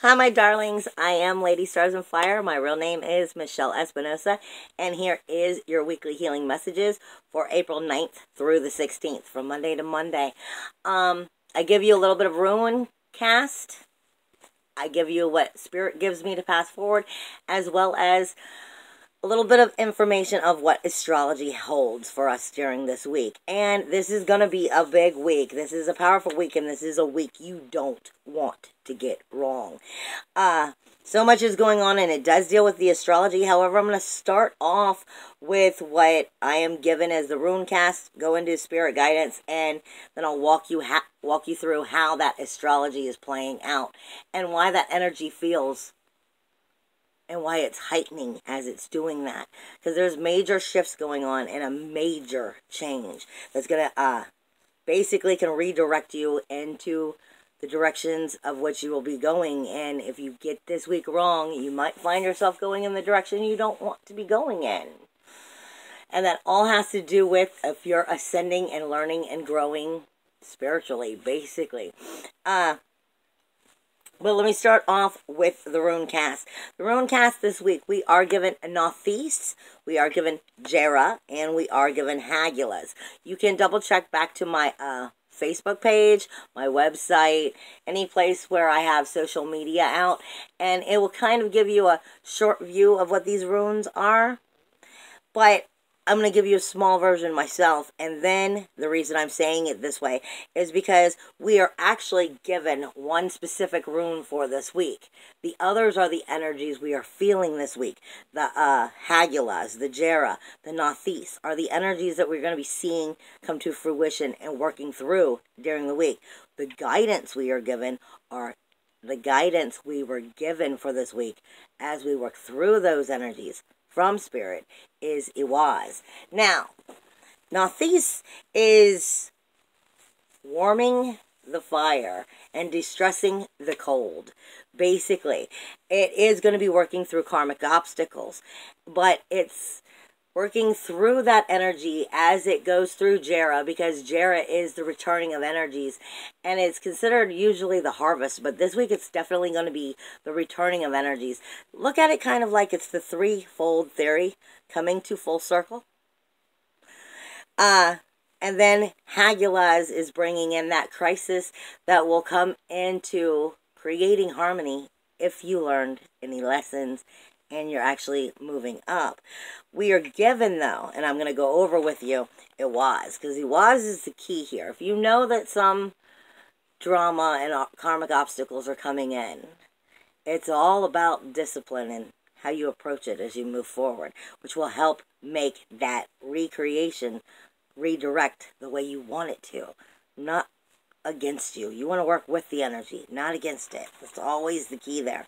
Hi, my darlings. I am Lady Stars and Fire. My real name is Michelle Espinosa, and here is your weekly healing messages for April 9th through the 16th, from Monday to Monday. I give you a little bit of Rune cast. I give you what Spirit gives me to pass forward, as well as a little bit of information of what astrology holds for us during this week. And this is going to be a big week. This is a powerful week, and this is a week you don't want to get wrong. So much is going on, and it does deal with the astrology. However, I'm going to start off with what I am given as the rune cast, go into spirit guidance, and then I'll walk you through how that astrology is playing out and why that energy feels and why it's heightening as it's doing that. Because there's major shifts going on and a major change that's going to basically can redirect you into the directions of which you will be going. And if you get this week wrong, you might find yourself going in the direction you don't want to be going in. And that all has to do with if you're ascending and learning and growing spiritually, basically. But let me start off with the rune cast. The rune cast this week, we are given Nothis, we are given Jera, and we are given Hagulas. You can double check back to my Facebook page, my website, any place where I have social media out, and it will kind of give you a short view of what these runes are. But I'm going to give you a small version myself, and then the reason I'm saying it this way is because we are actually given one specific rune for this week. The others are the energies we are feeling this week. The Hagulas, the Jera, the Nothis are the energies that we're going to be seeing come to fruition and working through during the week. The guidance we are given are the guidance we were given for this week as we work through those energies from Spirit is Iwaz. Now, Nothis is warming the fire and distressing the cold. Basically, it is going to be working through karmic obstacles, but it's working through that energy as it goes through Jera, because Jera is the returning of energies, and it's considered usually the harvest, but this week it's definitely going to be the returning of energies. Look at it kind of like it's the threefold theory coming to full circle. And then Hagulas is bringing in that crisis that will come into creating harmony if you learned any lessons and you're actually moving up. We are given, though, and I'm going to go over with you, Iwaz, because Iwaz is the key here. If you know that some drama and karmic obstacles are coming in, it's all about discipline and how you approach it as you move forward, which will help make that recreation redirect the way you want it to, not against you. You want to work with the energy, not against it. That's always the key there.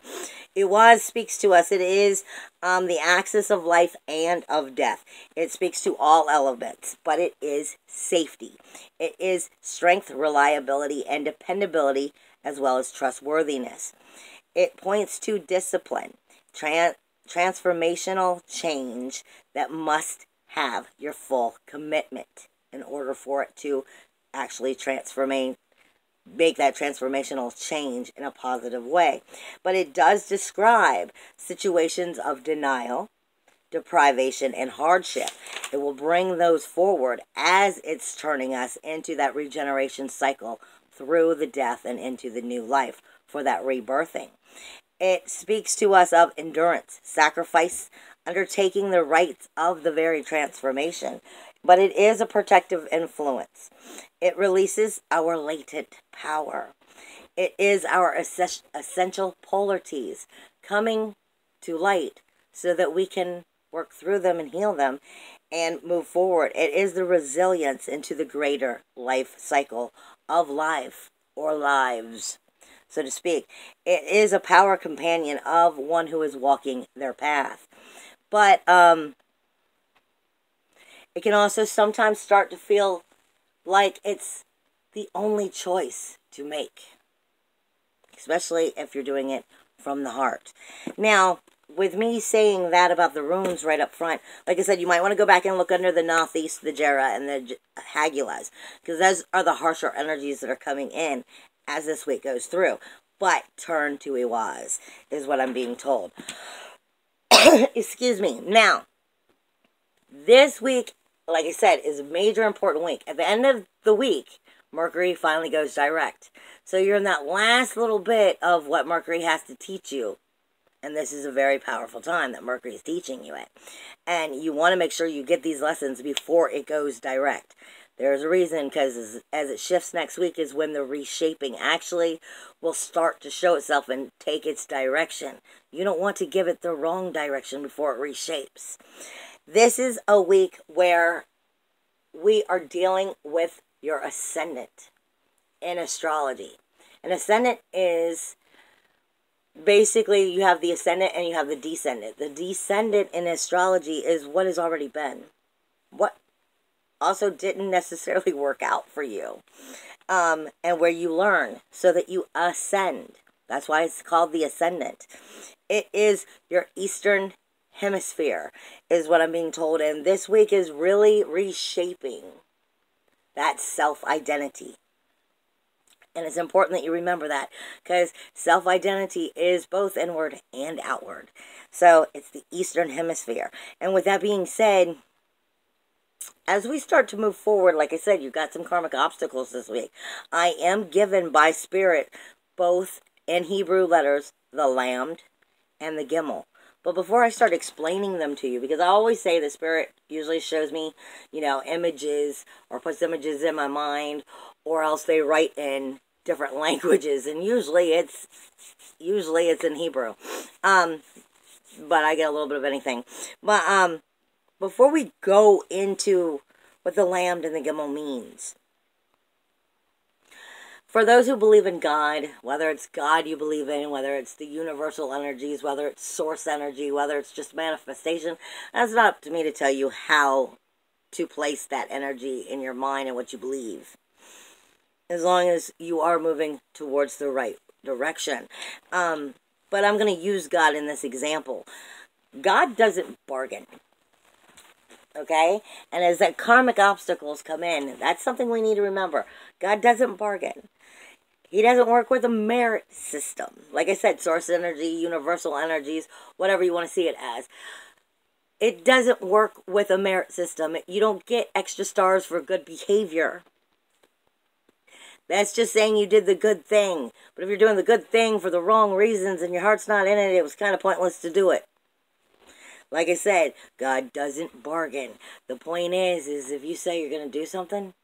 Iwaz speaks to us. It is the axis of life and of death. It speaks to all elements, but it is safety. It is strength, reliability, and dependability, as well as trustworthiness. It points to discipline, transformational change that must have your full commitment in order for it to actually make that transformational change in a positive way. But it does describe situations of denial, deprivation, and hardship. It will bring those forward as it's turning us into that regeneration cycle through the death and into the new life for that rebirthing. It speaks to us of endurance, sacrifice, undertaking the rites of the very transformation. But it is a protective influence. It releases our latent power. It is our essential polarities coming to light so that we can work through them and heal them and move forward. It is the resilience into the greater life cycle of life, or lives, so to speak. It is a power companion of one who is walking their path. But it can also sometimes start to feel like it's the only choice to make, especially if you're doing it from the heart. Now, with me saying that about the runes right up front, like I said, you might want to go back and look under the Nothis, the Jera, and the Hagulas, because those are the harsher energies that are coming in as this week goes through. but turn to Iwaz, is what I'm being told. Excuse me. Now, this week, like I said, is a major important week. At the end of the week, Mercury finally goes direct. So you're in that last little bit of what Mercury has to teach you. And this is a very powerful time that Mercury is teaching you it. And you want to make sure you get these lessons before it goes direct. There's a reason, because as it shifts next week is when the reshaping actually will start to show itself and take its direction. You don't want to give it the wrong direction before it reshapes. This is a week where we are dealing with your ascendant in astrology. An ascendant is basically, you have the ascendant and you have the descendant. The descendant in astrology is what has already been. What also didn't necessarily work out for you. And where you learn so that you ascend. That's why it's called the ascendant. It is your Eastern Hemisphere, is what I'm being told. And this week is really reshaping that self-identity. And it's important that you remember that, because self-identity is both inward and outward. So it's the Eastern Hemisphere. And with that being said, as we start to move forward, like I said, you've got some karmic obstacles this week. I am given by Spirit, both in Hebrew letters, the Lamb and the Gimel. But before I start explaining them to you, because I always say the Spirit usually shows me, images, or puts images in my mind, or else they write in different languages, and usually it's in Hebrew. But I get a little bit of anything. But before we go into what the Lamb and the Gimel means, for those who believe in God, whether it's God you believe in, whether it's the universal energies, whether it's source energy, whether it's just manifestation, that's not up to me to tell you how to place that energy in your mind and what you believe. As long as you are moving towards the right direction. But I'm going to use God in this example. God doesn't bargain. Okay? And as that karmic obstacles come in, that's something we need to remember. God doesn't bargain. He doesn't work with a merit system. Like I said, source energy, universal energies, whatever you want to see it as. It doesn't work with a merit system. You don't get extra stars for good behavior. That's just saying you did the good thing. But if you're doing the good thing for the wrong reasons and your heart's not in it, it was kind of pointless to do it. Like I said, God doesn't bargain. The point is if you say you're going to do something,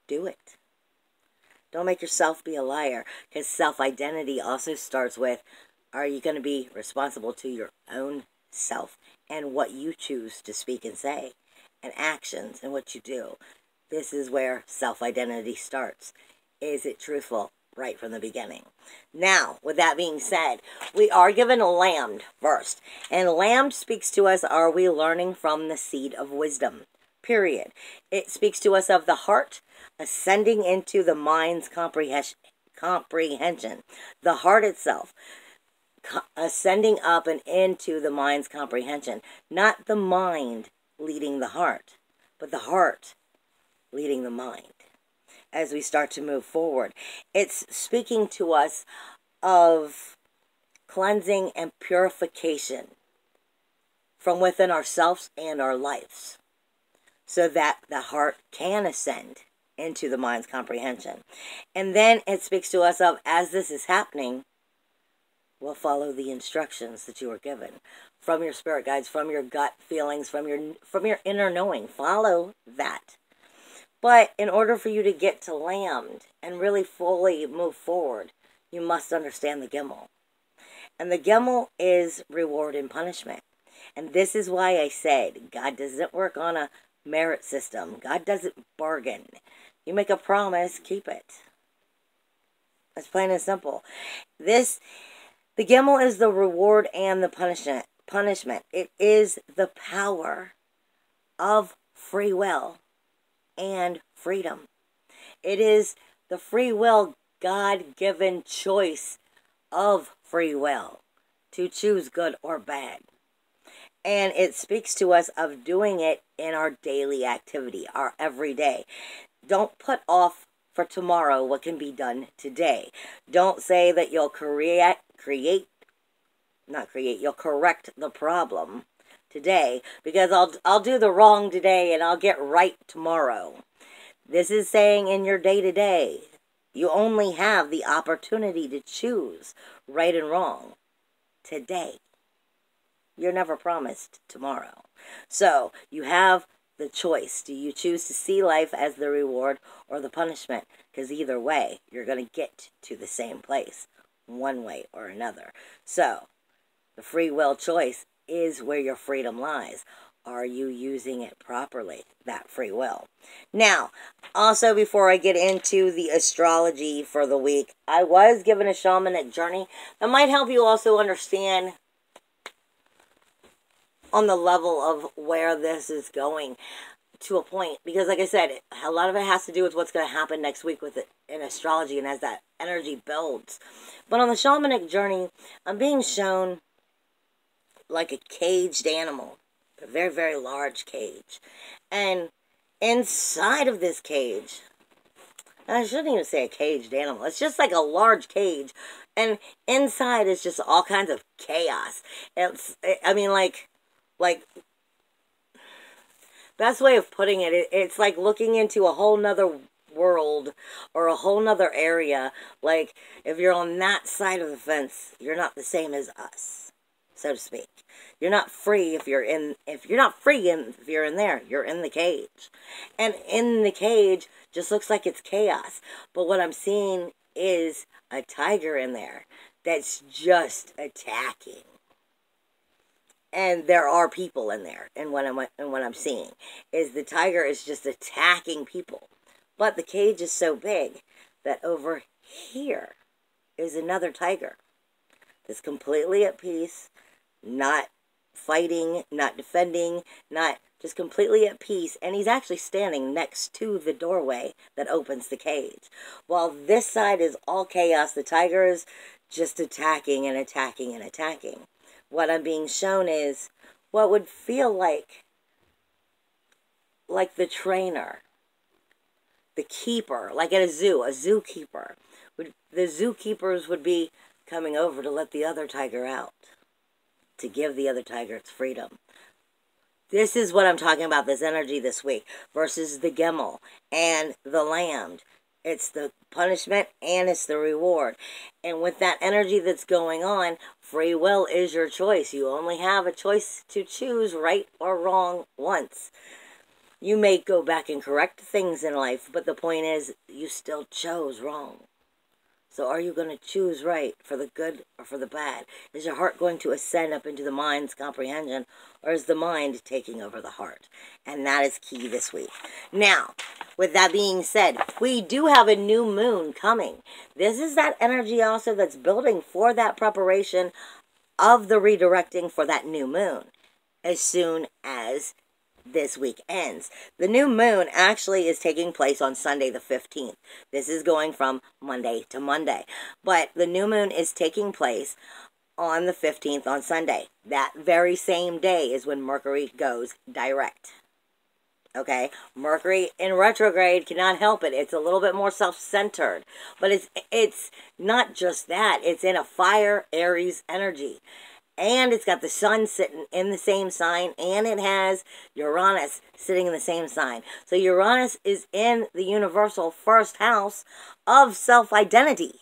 do it. Don't make yourself be a liar. Because self-identity also starts with, are you going to be responsible to your own self and what you choose to speak and say, and actions and what you do. This is where self-identity starts. Is it truthful right from the beginning? Now, with that being said, we are given a Lamb first. And Lamb speaks to us, are we learning from the seed of wisdom? Period. It speaks to us of the heart ascending into the mind's comprehension. The heart itself ascending up and into the mind's comprehension. Not the mind leading the heart, but the heart leading the mind. As we start to move forward, it's speaking to us of cleansing and purification from within ourselves and our lives, so that the heart can ascend into the mind's comprehension. And then it speaks to us of, as this is happening, we'll follow the instructions that you were given from your spirit guides, from your gut feelings, from your inner knowing. Follow that. But in order for you to get to Lamb and really fully move forward, you must understand the Gimel. And the Gimel is reward and punishment. And this is why I said God doesn't work on a merit system. God doesn't bargain. You make a promise, keep it. That's plain and simple. The Gimel is the reward and the punishment. It is the power of free will and freedom. It is the free will, God-given choice of free will to choose good or bad. And it speaks to us of doing it in our daily activity, our everyday. Don't put off for tomorrow what can be done today. Don't say that you'll you'll correct the problem today, because I'll do the wrong today and I'll get right tomorrow. This is saying in your day-to-day, you only have the opportunity to choose right and wrong today. You're never promised tomorrow. So you have the choice. Do you choose to see life as the reward or the punishment? Because either way, you're going to get to the same place, one way or another. So the free will choice is where your freedom lies. Are you using it properly, that free will? Now, also before I get into the astrology for the week, I was given a shamanic journey that might help you also understand on the level of where this is going to a point. Because like I said, a lot of it has to do with what's going to happen next week with it in astrology and as that energy builds. But on the shamanic journey, I'm being shown like a caged animal. A very, very large cage. And inside of this cage, and I shouldn't even say a caged animal, it's just like a large cage, and inside is just all kinds of chaos. I mean, like, best way of putting it, it's like looking into a whole nother world or a whole nother area. Like, if you're on that side of the fence, you're not the same as us, so to speak. You're not free if you're in there. You're in the cage. And in the cage just looks like it's chaos. But what I'm seeing is a tiger in there that's just attacking. And there are people in there. And what I'm seeing is the tiger is just attacking people. But the cage is so big that over here is another tiger that's completely at peace, not fighting, not defending, not just completely at peace, and he's actually standing next to the doorway that opens the cage. While this side is all chaos, the tiger is just attacking and attacking and attacking. What I'm being shown is what would feel like the trainer, the keeper, like at a zookeeper. The zookeepers would be coming over to let the other tiger out, to give the other tiger its freedom. This is what I'm talking about, this energy this week, versus the Gimel and the lamb. It's the punishment and it's the reward. And with that energy that's going on, free will is your choice. You only have a choice to choose right or wrong once. You may go back and correct things in life, but the point is, you still chose wrong. So are you going to choose right for the good or for the bad? Is your heart going to ascend up into the mind's comprehension, or is the mind taking over the heart? And that is key this week. Now, with that being said, we do have a new moon coming. This is that energy also that's building for that preparation of the redirecting for that new moon as soon as this week ends. The new moon actually is taking place on Sunday the 15th. This is going from Monday to Monday. But the new moon is taking place on the 15th on Sunday. That very same day is when Mercury goes direct. Okay? Mercury in retrograde cannot help it. It's a little bit more self-centered. But it's not just that. It's in a fire Aries energy. And it's got the sun sitting in the same sign, and it has Uranus sitting in the same sign. So Uranus is in the universal first house of self-identity,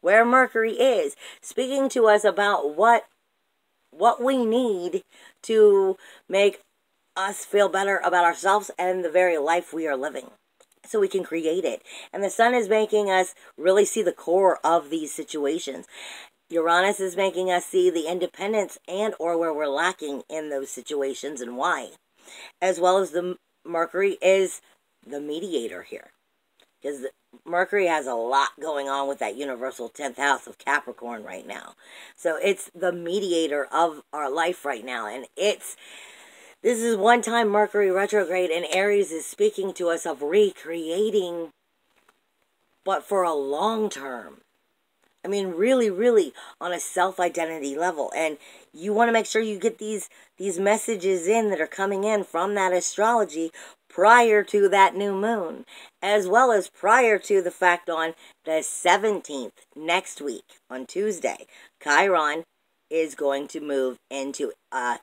where Mercury is, speaking to us about what we need to make us feel better about ourselves and the very life we are living, so we can create it. And the sun is making us really see the core of these situations. Uranus is making us see the independence and or where we're lacking in those situations and why. As well as the Mercury is the mediator here. Because Mercury has a lot going on with that universal 10th house of Capricorn right now. So it's the mediator of our life right now. And this is one time Mercury retrograde and Aries is speaking to us of recreating, but for a long term. I mean, really, really on a self-identity level. And you want to make sure you get these messages in that are coming in from that astrology prior to that new moon, as well as prior to the fact on the 17th, next week, on Tuesday, Chiron is going to move into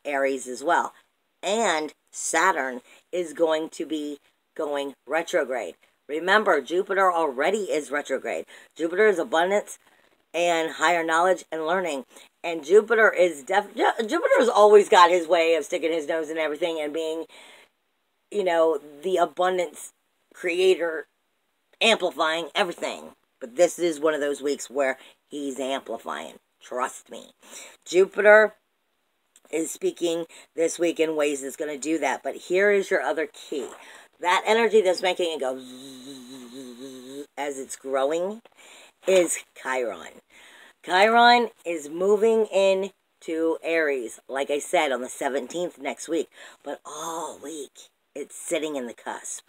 Aries as well. And Saturn is going to be going retrograde. Remember, Jupiter already is retrograde. Jupiter is abundance and higher knowledge and learning. And Jupiter Jupiter's always got his way of sticking his nose in everything and being, you know, the abundance creator, amplifying everything. But this is one of those weeks where he's amplifying. Trust me. Jupiter is speaking this week in ways that's going to do that. But here is your other key. That energy that's making it go as it's growing is Chiron. Chiron is moving into Aries, like I said, on the 17th next week. But all week, it's sitting in the cusp.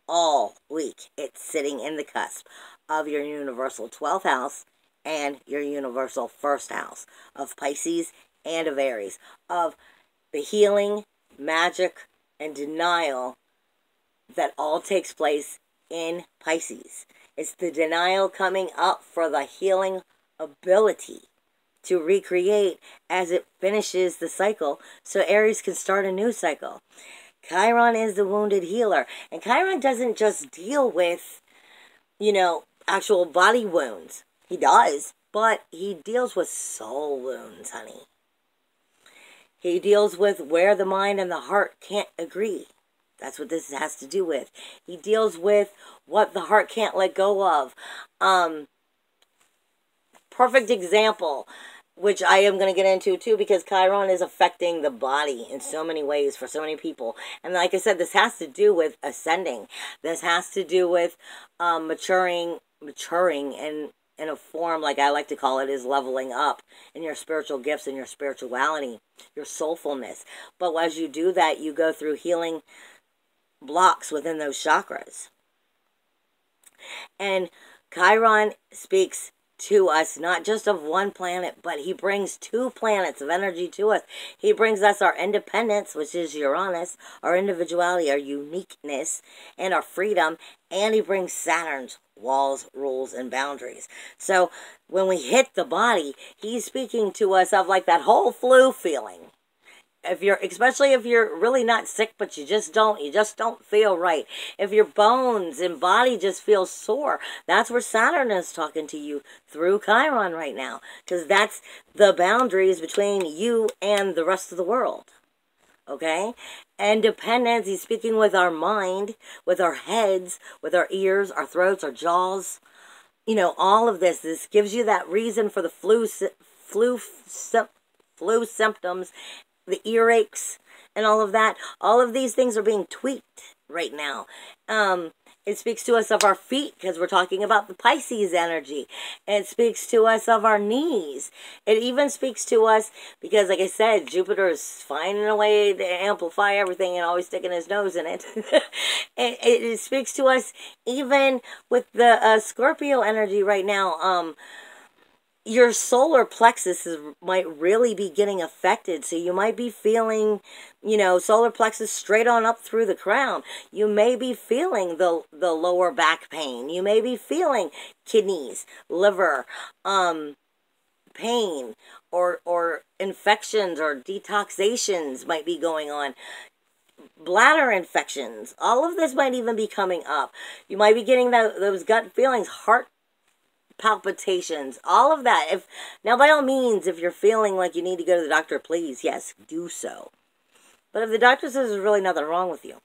All week, it's sitting in the cusp of your universal 12th house and your universal 1st house of Pisces and of Aries, of the healing, magic, and denial that all takes place in Pisces. It's the denial coming up for the healing ability to recreate as it finishes the cycle so Aries can start a new cycle. Chiron is the wounded healer. And Chiron doesn't just deal with, you know, actual body wounds. He does, but he deals with soul wounds, honey. He deals with where the mind and the heart can't agree. That's what this has to do with. He deals with what the heart can't let go of. Perfect example, which I am going to get into too, because Chiron is affecting the body in so many ways for so many people. And like I said, this has to do with ascending. This has to do with maturing and in a form, like I like to call it, is leveling up in your spiritual gifts and your spirituality, your soulfulness. But as you do that, you go through healing blocks within those chakras. And Chiron speaks to us not just of one planet, but he brings 2 planets of energy to us. He brings us our independence, which is Uranus, our individuality, our uniqueness, and our freedom, and he brings Saturn's walls, rules, and boundaries. So when we hit the body, he's speaking to us of like that whole flu feeling. Especially if you're really not sick, but you just don't feel right. If your bones and body just feel sore, that's where Saturn is talking to you through Chiron right now. Because that's the boundaries between you and the rest of the world. Okay? Independence, he's speaking with our mind, with our heads, with our ears, our throats, our jaws. You know, all of this. This gives you that reason for the flu symptoms, the earaches, and all of that. All of these things are being tweaked right now. It speaks to us of our feet, because we're talking about the Pisces energy. It speaks to us of our knees. It even speaks to us, because like I said, Jupiter is finding a way to amplify everything and always sticking his nose in it. It speaks to us even with the Scorpio energy right now. Your solar plexus might really be getting affected. So you might be feeling, you know, solar plexus straight on up through the crown. You may be feeling the lower back pain. You may be feeling kidneys, liver, pain, or infections or detoxifications might be going on. Bladder infections. All of this might even be coming up. You might be getting those gut feelings, heart palpitations, all of that. Now, by all means, if you're feeling like you need to go to the doctor, please, yes, do so. But if the doctor says there's really nothing wrong with you,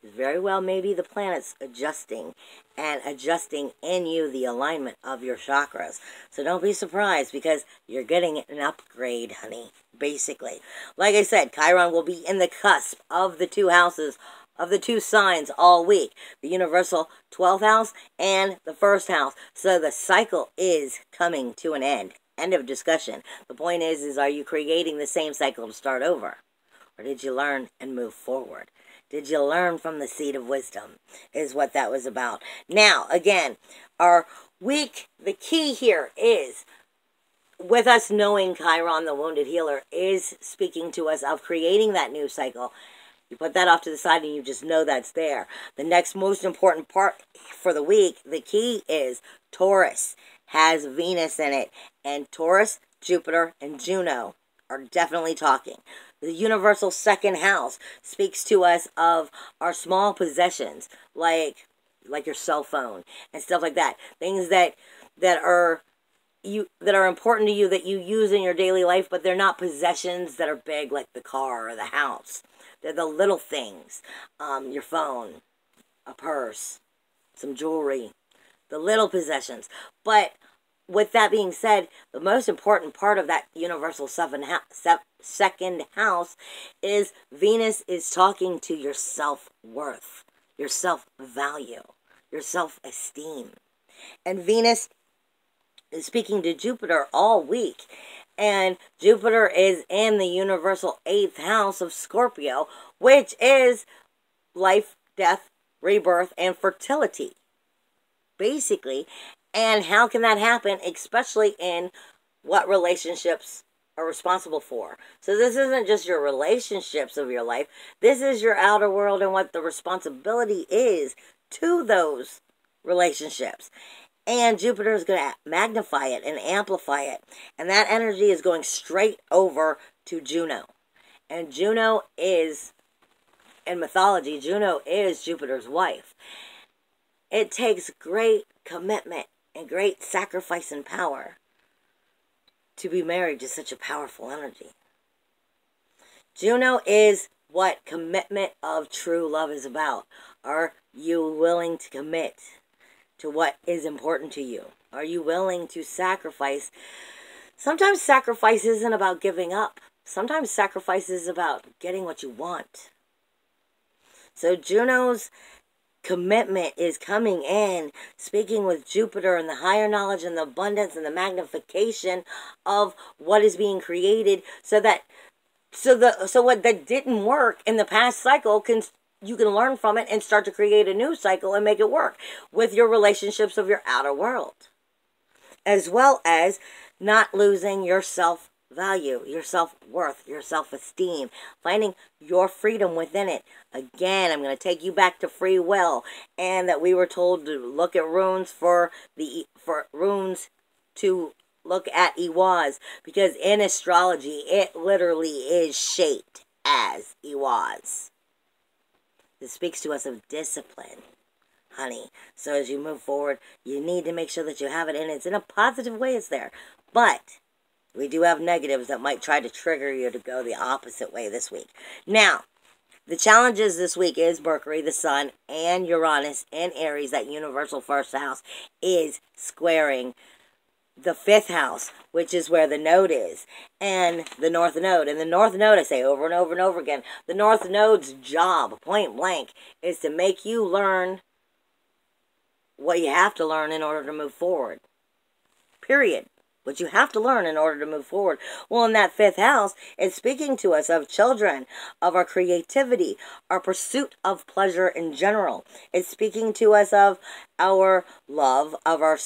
very well maybe the planet's adjusting in you the alignment of your chakras. So don't be surprised, because you're getting an upgrade, honey, basically. Like I said, Chiron will be in the cusp of the 2 houses, of the 2 signs all week, the universal 12th house and the 1st house. So the cycle is coming to an end. End of discussion. The point is are you creating the same cycle to start over? Or did you learn and move forward? Did you learn from the seed of wisdom? Is what that was about. Now, again, our week, the key here is, with us knowing Chiron, the wounded healer, is speaking to us of creating that new cycle. You put that off to the side and you just know that's there. The next most important part for the week, the key is Taurus has Venus in it. And Taurus, Jupiter, and Juno are definitely talking. The universal second house speaks to us of our small possessions, like your cell phone and stuff like that. Things that are important to you, that you use in your daily life, but they're not possessions that are big like the car or the house. They're the little things. Your phone, a purse, some jewelry, the little possessions. But with that being said, the most important part of that universal second house is Venus is talking to your self-worth, your self-value, your self-esteem. And Venus is speaking to Jupiter all week. And Jupiter is in the universal 8th house of Scorpio, which is life, death, rebirth, and fertility, basically. And how can that happen, especially in what relationships are responsible for? So this isn't just your relationships of your life. This is your outer world and what the responsibility is to those relationships. And Jupiter is going to magnify it and amplify it. And that energy is going straight over to Juno. And Juno is, in mythology, Juno is Jupiter's wife. It takes great commitment and great sacrifice and power to be married to such a powerful energy. Juno is what commitment of true love is about. Are you willing to commit to what is important to you? Are you willing to sacrifice? Sometimes sacrifice isn't about giving up. Sometimes sacrifice is about getting what you want. So Juno's commitment is coming in, speaking with Jupiter and the higher knowledge and the abundance and the magnification of what is being created, so what that didn't work in the past cycle you can learn from it and start to create a new cycle and make it work with your relationships of your outer world, as well as not losing your self-value, your self-worth, your self-esteem, finding your freedom within it. Again, I'm going to take you back to free will, and that we were told to look at runes for runes to look at Iwaz, because in astrology it literally is shaped as Iwaz. This speaks to us of discipline, honey. So as you move forward, you need to make sure that you have it, and it's in a positive way, it's there. But we do have negatives that might try to trigger you to go the opposite way this week. Now, the challenges this week is Mercury, the Sun, and Uranus in Aries, that universal first house, is squaring the 5th house, which is where the node is, and the North Node. And the North Node, I say over and over and over again, the North Node's job, point blank, is to make you learn what you have to learn in order to move forward. Period. What you have to learn in order to move forward. Well, in that 5th house, it's speaking to us of children, of our creativity, our pursuit of pleasure in general. It's speaking to us of our love, of our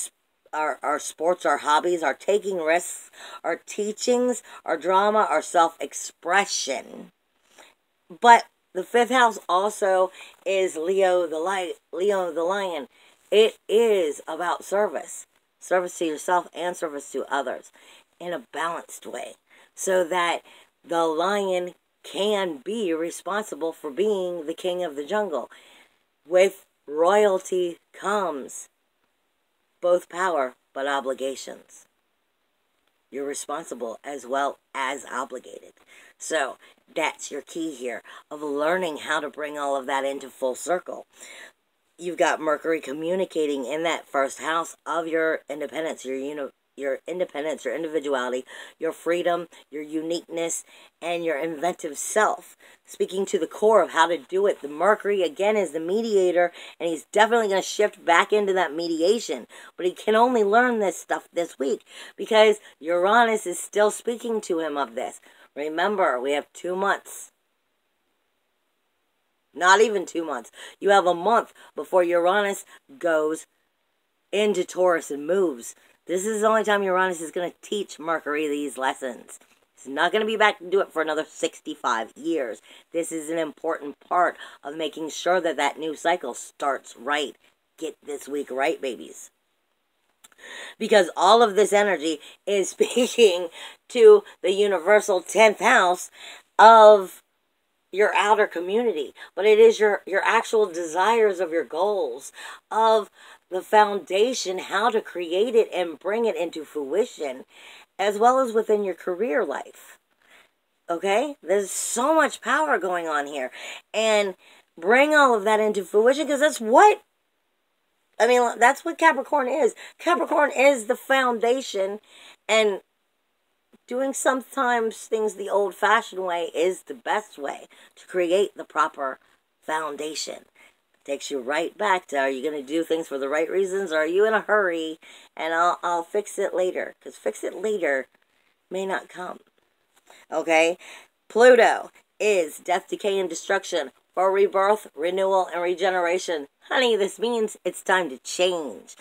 sports, our hobbies, our taking risks, our teachings, our drama, our self-expression. But the 5th house also is Leo the Lion. It is about service. Service to yourself and service to others in a balanced way, so that the lion can be responsible for being the king of the jungle. With royalty comes both power but obligations. You're responsible as well as obligated. So that's your key here of learning how to bring all of that into full circle. You've got Mercury communicating in that first house of your independence, your independence, your individuality, your freedom, your uniqueness, and your inventive self. Speaking to the core of how to do it. The Mercury, again, is the mediator, and he's definitely going to shift back into that mediation. But he can only learn this stuff this week because Uranus is still speaking to him of this. Remember, we have 2 months. Not even 2 months. You have a month before Uranus goes into Taurus and moves. This is the only time Uranus is going to teach Mercury these lessons. He's not going to be back to do it for another 65 years. This is an important part of making sure that that new cycle starts right. Get this week right, babies. Because all of this energy is speaking to the universal 10th house of your outer community, but it is your actual desires of your goals, of the foundation, how to create it and bring it into fruition, as well as within your career life. Okay? There's so much power going on here. And bring all of that into fruition, because that's what Capricorn is. Capricorn is the foundation, and doing sometimes things the old-fashioned way is the best way to create the proper foundation. It takes you right back to, are you going to do things for the right reasons, or are you in a hurry and I'll fix it later? Because fix it later may not come. Okay? Pluto is death, decay, and destruction for rebirth, renewal, and regeneration. Honey, this means it's time to change.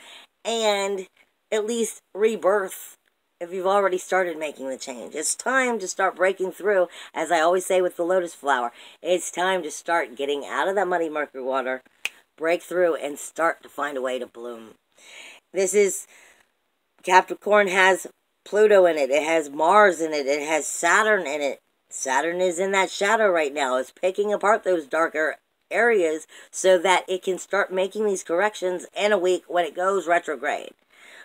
And at least rebirth if you've already started making the change. It's time to start breaking through, as I always say with the lotus flower. It's time to start getting out of that muddy, murky water, break through, and start to find a way to bloom. This is, Capricorn has Pluto in it. It has Mars in it. It has Saturn in it. Saturn is in that shadow right now. It's picking apart those darker areas so that it can start making these corrections in a week when it goes retrograde.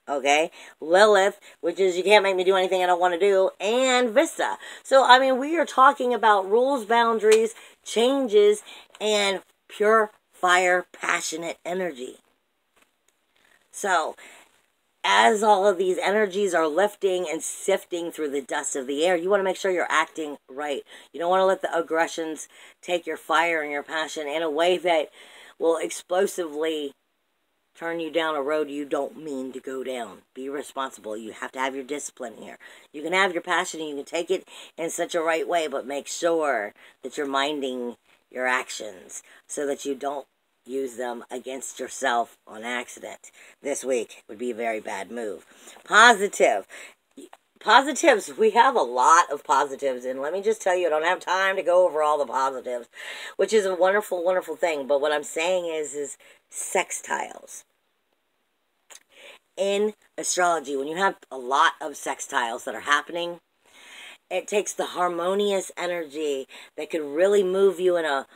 Okay, Lilith, which is you can't make me do anything I don't want to do, and Vista. So, we are talking about rules, boundaries, changes, and pure fire, passionate energy. So, as all of these energies are lifting and sifting through the dust of the air, you want to make sure you're acting right. You don't want to let the aggressions take your fire and your passion in a way that will explosively turn you down a road you don't mean to go down. Be responsible. You have to have your discipline here. You can have your passion and you can take it in such a right way, but make sure that you're minding your actions so that you don't use them against yourself on accident. This week would be a very bad move. Positives, we have a lot of positives, and let me just tell you, I don't have time to go over all the positives, which is a wonderful, wonderful thing, but what I'm saying is sextiles. In astrology, when you have a lot of sextiles that are happening, it takes the harmonious energy that could really move you in a,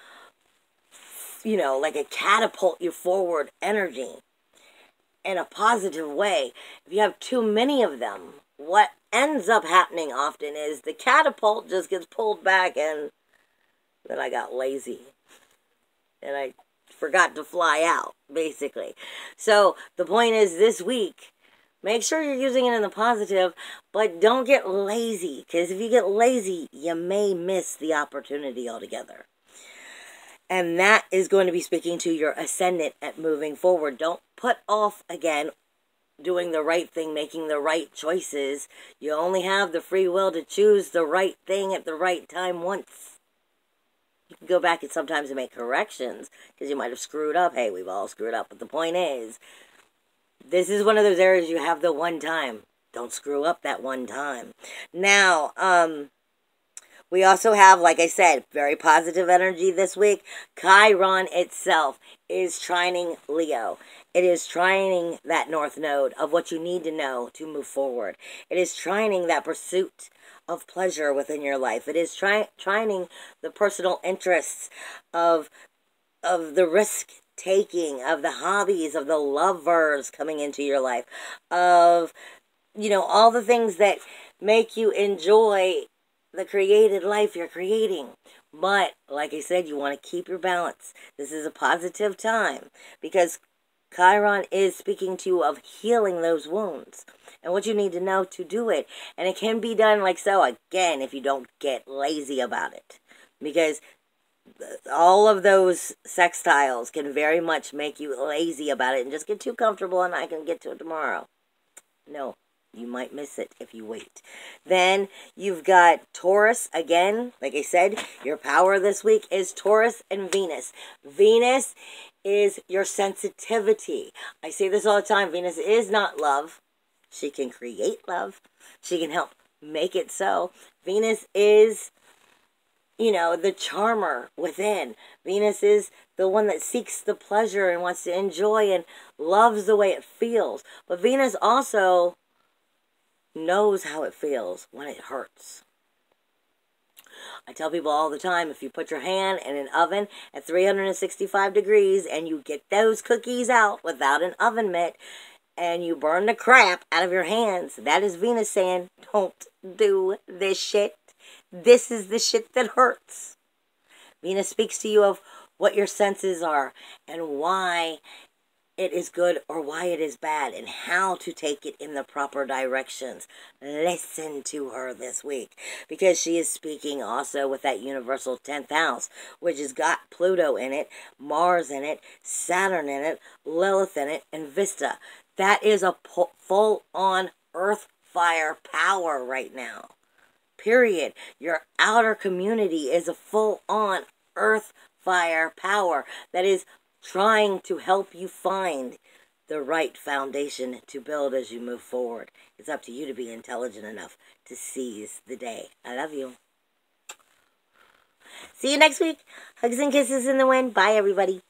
like a catapult you forward energy in a positive way. If you have too many of them, what ends up happening often is the catapult just gets pulled back, and then I got lazy and I forgot to fly out, basically. So the point is, this week, make sure you're using it in the positive, but don't get lazy, because if you get lazy, you may miss the opportunity altogether. And that is going to be speaking to your ascendant at moving forward. Don't put off, again, doing the right thing, making the right choices. You only have the free will to choose the right thing at the right time once. You can go back and sometimes make corrections, because you might have screwed up. Hey, we've all screwed up. But the point is, this is one of those areas you have the one time. Don't screw up that one time. Now, we also have, like I said, very positive energy this week. Chiron itself is trining Leo. It is trining that North Node of what you need to know to move forward. It is trining that pursuit of pleasure within your life. It is trining the personal interests of the risk-taking, of the hobbies, of the lovers coming into your life, of, all the things that make you enjoy the created life you're creating. But, like I said, you want to keep your balance. This is a positive time, because Chiron is speaking to you of healing those wounds and what you need to know to do it. And it can be done like so, again, if you don't get lazy about it. Because all of those sextiles can very much make you lazy about it and just get too comfortable and I can get to it tomorrow. No, you might miss it if you wait. Then you've got Taurus again. Like I said, your power this week is Taurus and Venus. Venus is your sensitivity. I say this all the time. Venus is not love. She can create love. She can help make it so. Venus is, you know, the charmer within. Venus is the one that seeks the pleasure and wants to enjoy and loves the way it feels. But Venus also knows how it feels when it hurts. I tell people all the time, if you put your hand in an oven at 365 degrees and you get those cookies out without an oven mitt and you burn the crap out of your hands, that is Venus saying, don't do this shit. This is the shit that hurts. Venus speaks to you of what your senses are and why it is good or why it is bad and how to take it in the proper directions. Listen to her this week because she is speaking also with that universal 10th house, which has got Pluto in it, Mars in it, Saturn in it, Lilith in it, and Vesta. That is a full-on earth fire power right now. Period. Your outer community is a full-on earth fire power that is trying to help you find the right foundation to build as you move forward. It's up to you to be intelligent enough to seize the day. I love you. See you next week. Hugs and kisses in the wind. Bye, everybody.